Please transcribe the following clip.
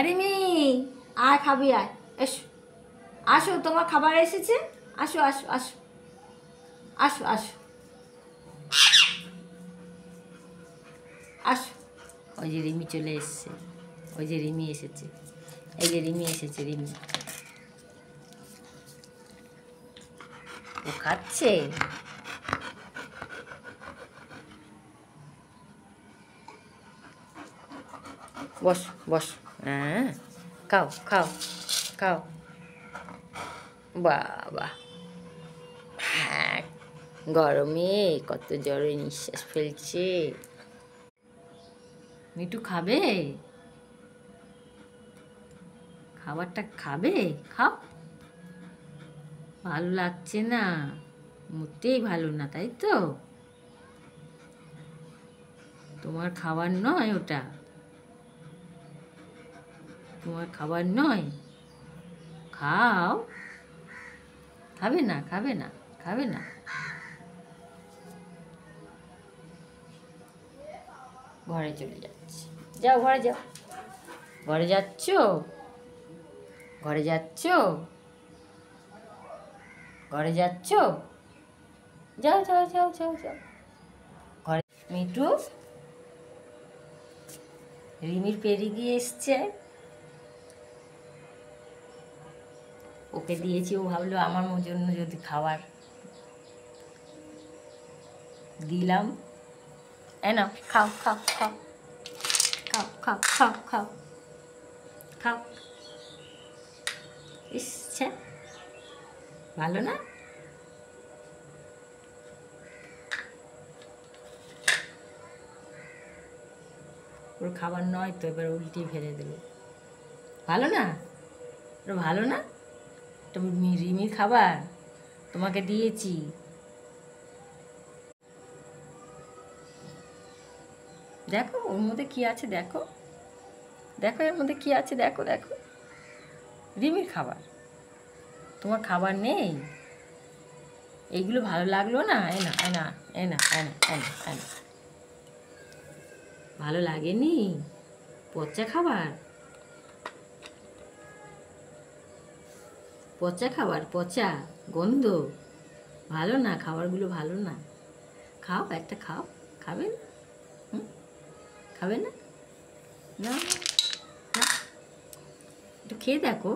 রিমি আয় খাবি আয়, এসো আসো, তোমার খাবার এসেছে, আসো আসো আসো আসো আসো আসো। ওই যে রিমি চলে এসছে, ওই যে রিমি এসেছে, এই যে রিমি এসেছে, রিমি ও খাচ্ছে। বস বস, হ্যাঁ খাও খাও খাও, বাবা হ্যাঁ, গরমে কত জোরে নিঃশ্বাস ফেলছে। মিঠু খাবে, খাবারটা খাবে, খাও। ভালো লাগছে না, মোটেই ভালো না, তাই তো? তোমার খাবার নয় ওটা, তোমার খাবার নয়, খাও। খাবে না, খাবে না, খাবে না। ঘরে চলে যাচ্ছে, যাও ঘরে যাও, ঘরে যাচ্ছ, ঘরে যাচ্ছ, ঘরে যাচ্ছ, যাও যাও যাও যাও যাও ঘরে। মিঠু রিমির পেরিয়ে এসছে, ওকে দিয়েছি, ও ভাবলো আমার জন্য যদি খাবার দিলাম। এ নাও খাও খাও খাও খাও খাও খাও খাও খাও। ইচ্ছা ভালো না? ওর খাবার নয় তো, এবার উল্টি ফেলে দেবে। ভালো না? ওটা ভালো না? তুমি রিমির খাবার তোমাকে দিয়েছি। দেখো ওর মধ্যে কি আছে, দেখো দেখো এর মধ্যে কি আছে, দেখো দেখো, রিমির খাবার, তোমার খাবার নেই। এইগুলো ভালো লাগলো না? এ না এ না এ না এ না এ না এ না, ভালো লাগেনি? পচা খাবার, পচা খাবার, পচা গন্ধ, ভালো না, খাবারগুলো ভালো না। খাও একটা খাও, খাবে না? খাবে না? না না, একটু খেয়ে দেখো।